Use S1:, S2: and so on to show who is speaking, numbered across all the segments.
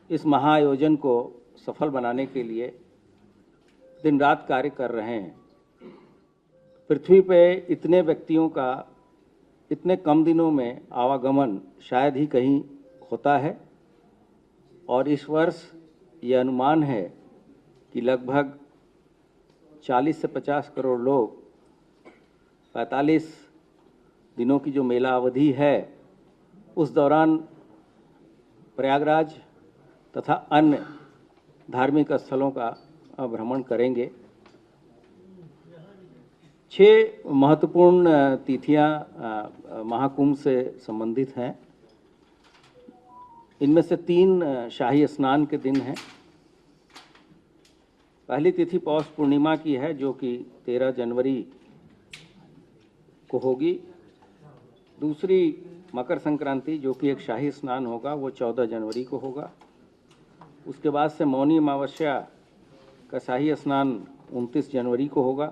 S1: इस महाआयोजन को सफल बनाने के लिए दिन रात कार्य कर रहे हैं। पृथ्वी पे इतने व्यक्तियों का इतने कम दिनों में आवागमन शायद ही कहीं होता है और इस वर्ष ये अनुमान है कि लगभग 40 से 50 करोड़ लोग 45 दिनों की जो मेला अवधि है उस दौरान प्रयागराज तथा अन्य धार्मिक स्थलों का भ्रमण करेंगे। 6 महत्वपूर्ण तिथियां महाकुंभ से संबंधित हैं। इनमें से 3 शाही स्नान के दिन हैं। पहली तिथि पौष पूर्णिमा की है जो कि 13 जनवरी को होगी। दूसरी मकर संक्रांति जो कि एक शाही स्नान होगा वो 14 जनवरी को होगा। उसके बाद से मौनी अमावस्या का शाही स्नान 29 जनवरी को होगा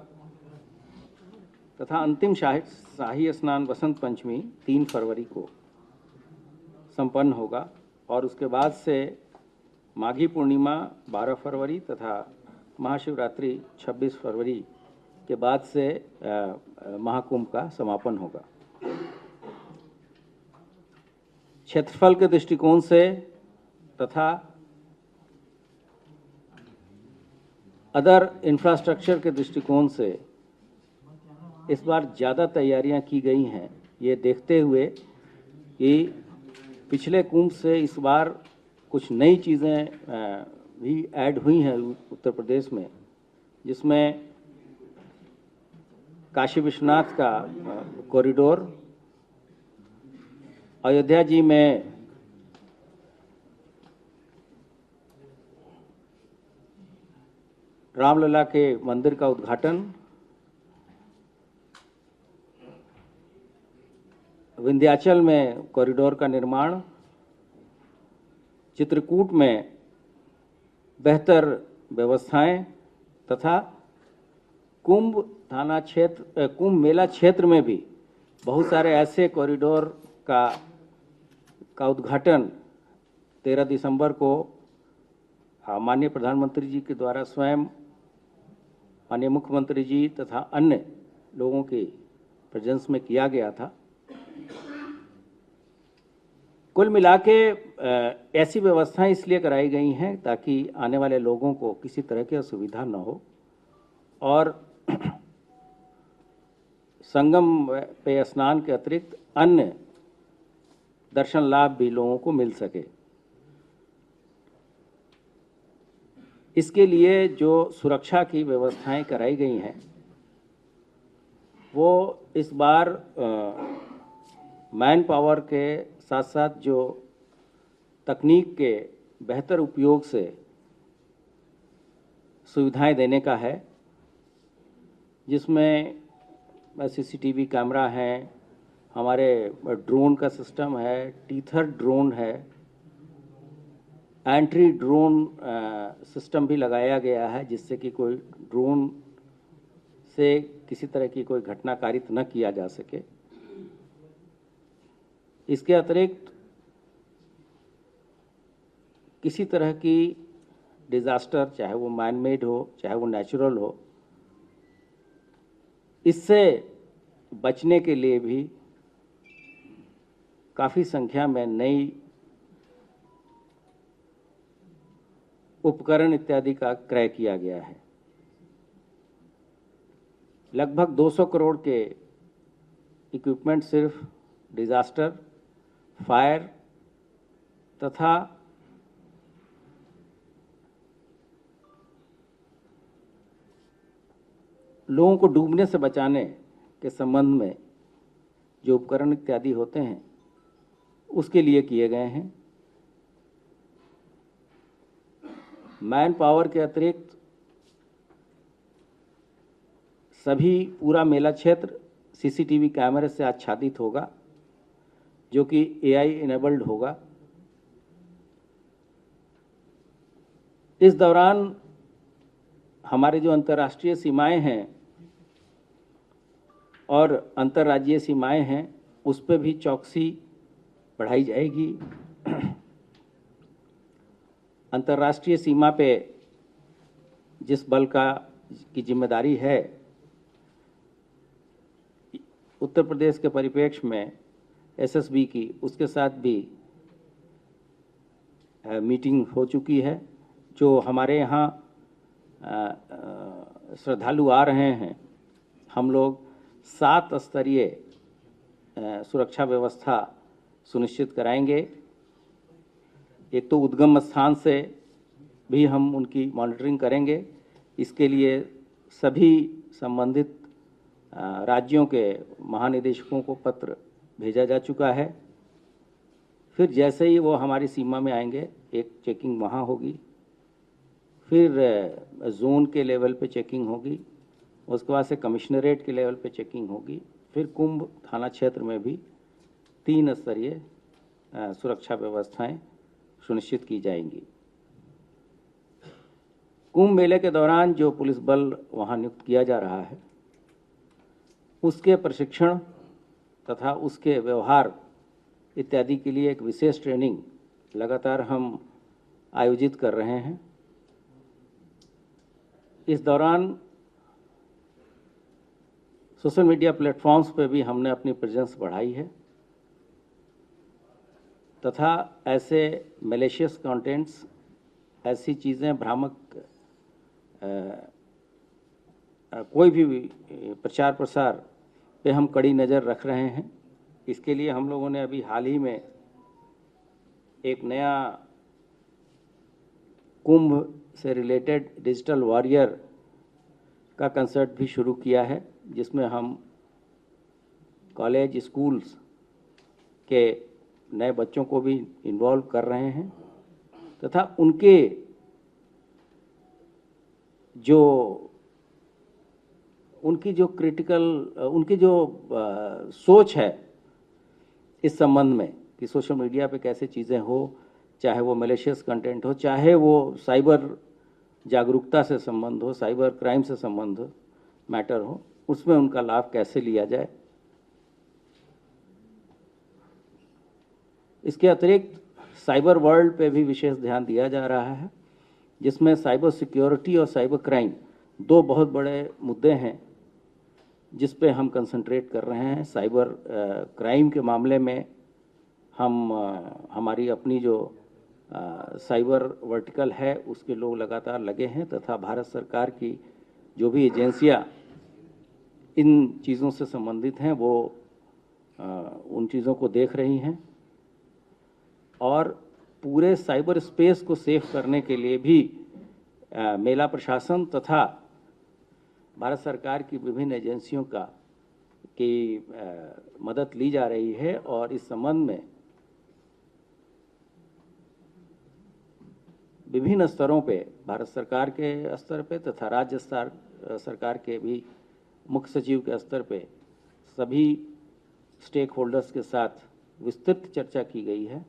S1: तथा अंतिम शाही स्नान वसंत पंचमी 3 फरवरी को संपन्न होगा और उसके बाद से माघी पूर्णिमा 12 फरवरी तथा महाशिवरात्रि 26 फरवरी के बाद से महाकुंभ का समापन होगा। क्षेत्रफल के दृष्टिकोण से तथा अदर इंफ्रास्ट्रक्चर के दृष्टिकोण से इस बार ज़्यादा तैयारियां की गई हैं, ये देखते हुए कि पिछले कुंभ से इस बार कुछ नई चीज़ें भी ऐड हुई हैं उत्तर प्रदेश में, जिसमें काशी विश्वनाथ का कॉरिडोर, अयोध्या जी में रामलला के मंदिर का उद्घाटन, विंध्याचल में कॉरिडोर का निर्माण, चित्रकूट में बेहतर व्यवस्थाएं तथा कुंभ मेला क्षेत्र में भी बहुत सारे ऐसे कॉरिडोर का उद्घाटन 13 दिसंबर को माननीय प्रधानमंत्री जी के द्वारा स्वयं माननीय मुख्यमंत्री जी तथा अन्य लोगों के प्रेजेंस में किया गया था। कुल मिला के ऐसी व्यवस्थाएं इसलिए कराई गई हैं ताकि आने वाले लोगों को किसी तरह की असुविधा न हो और संगम पे स्नान के अतिरिक्त अन्य दर्शन लाभ भी लोगों को मिल सके। इसके लिए जो सुरक्षा की व्यवस्थाएं कराई गई हैं वो इस बार मैन पावर के साथ साथ जो तकनीक के बेहतर उपयोग से सुविधाएं देने का है, जिसमें सीसीटीवी कैमरा है, हमारे ड्रोन का सिस्टम है, टीथर ड्रोन है, एंट्री ड्रोन सिस्टम भी लगाया गया है जिससे कि कोई ड्रोन से किसी तरह की कोई घटना कारित न किया जा सके। इसके अतिरिक्त किसी तरह की डिज़ास्टर, चाहे वो मैन मेड हो चाहे वो नेचुरल हो, इससे बचने के लिए भी काफ़ी संख्या में नई उपकरण इत्यादि का क्रय किया गया है। लगभग 200 करोड़ के इक्विपमेंट सिर्फ डिज़ास्टर, फायर तथा लोगों को डूबने से बचाने के संबंध में जो उपकरण इत्यादि होते हैं उसके लिए किए गए हैं। मैन पावर के अतिरिक्त सभी पूरा मेला क्षेत्र सीसीटीवी कैमरे से आच्छादित होगा जो कि एआई इनेबल्ड होगा। इस दौरान हमारे जो अंतर्राष्ट्रीय सीमाएं हैं और अंतर्राज्यीय सीमाएं हैं उस पर भी चौकसी बढ़ाई जाएगी। अंतर्राष्ट्रीय सीमा पे जिस बल की जिम्मेदारी है, उत्तर प्रदेश के परिप्रेक्ष्य में एसएसबी की, उसके साथ भी मीटिंग हो चुकी है। जो हमारे यहाँ श्रद्धालु आ रहे हैं, हम लोग 7 स्तरीय सुरक्षा व्यवस्था सुनिश्चित कराएंगे। एक तो उद्गम स्थान से भी हम उनकी मॉनिटरिंग करेंगे। इसके लिए सभी संबंधित राज्यों के महानिदेशकों को पत्र भेजा जा चुका है। फिर जैसे ही वो हमारी सीमा में आएंगे, एक चेकिंग वहाँ होगी, फिर जोन के लेवल पे चेकिंग होगी, उसके बाद से कमिश्नरेट के लेवल पे चेकिंग होगी, फिर कुंभ थाना क्षेत्र में भी 3 स्तरीय सुरक्षा व्यवस्थाएं सुनिश्चित की जाएंगी। कुंभ मेले के दौरान जो पुलिस बल वहाँ नियुक्त किया जा रहा है, उसके प्रशिक्षण तथा उसके व्यवहार इत्यादि के लिए एक विशेष ट्रेनिंग लगातार हम आयोजित कर रहे हैं। इस दौरान सोशल मीडिया प्लेटफॉर्म्स पे भी हमने अपनी प्रेजेंस बढ़ाई है तथा ऐसे मैलिशियस कंटेंट्स, ऐसी चीज़ें, भ्रामक कोई भी प्रचार प्रसार पे हम कड़ी नज़र रख रहे हैं। इसके लिए हम लोगों ने अभी हाल ही में एक नया कुंभ से रिलेटेड डिजिटल वॉरियर का कंसेप्ट भी शुरू किया है, जिसमें हम कॉलेज, स्कूल्स के नए बच्चों को भी इन्वॉल्व कर रहे हैं तथा उनकी जो सोच है इस संबंध में कि सोशल मीडिया पे कैसे चीज़ें हो, चाहे वो मैलिशियस कंटेंट हो, चाहे वो साइबर जागरूकता से संबंध हो, साइबर क्राइम से संबंध मैटर हो, उसमें उनका लाभ कैसे लिया जाए। इसके अतिरिक्त साइबर वर्ल्ड पे भी विशेष ध्यान दिया जा रहा है, जिसमें साइबर सिक्योरिटी और साइबर क्राइम 2 बहुत बड़े मुद्दे हैं जिस पे हम कंसंट्रेट कर रहे हैं। साइबर क्राइम के मामले में हम हमारी अपनी जो साइबर वर्टिकल है उसके लोग लगातार लगे हैं तथा भारत सरकार की जो भी एजेंसियां इन चीज़ों से संबंधित हैं वो उन चीज़ों को देख रही हैं और पूरे साइबर स्पेस को सेफ करने के लिए भी मेला प्रशासन तथा भारत सरकार की विभिन्न एजेंसियों की मदद ली जा रही है। और इस संबंध में विभिन्न स्तरों पे, भारत सरकार के स्तर पे तथा राज्य सरकार के भी मुख्य सचिव के स्तर पे सभी स्टेक होल्डर्स के साथ विस्तृत चर्चा की गई है।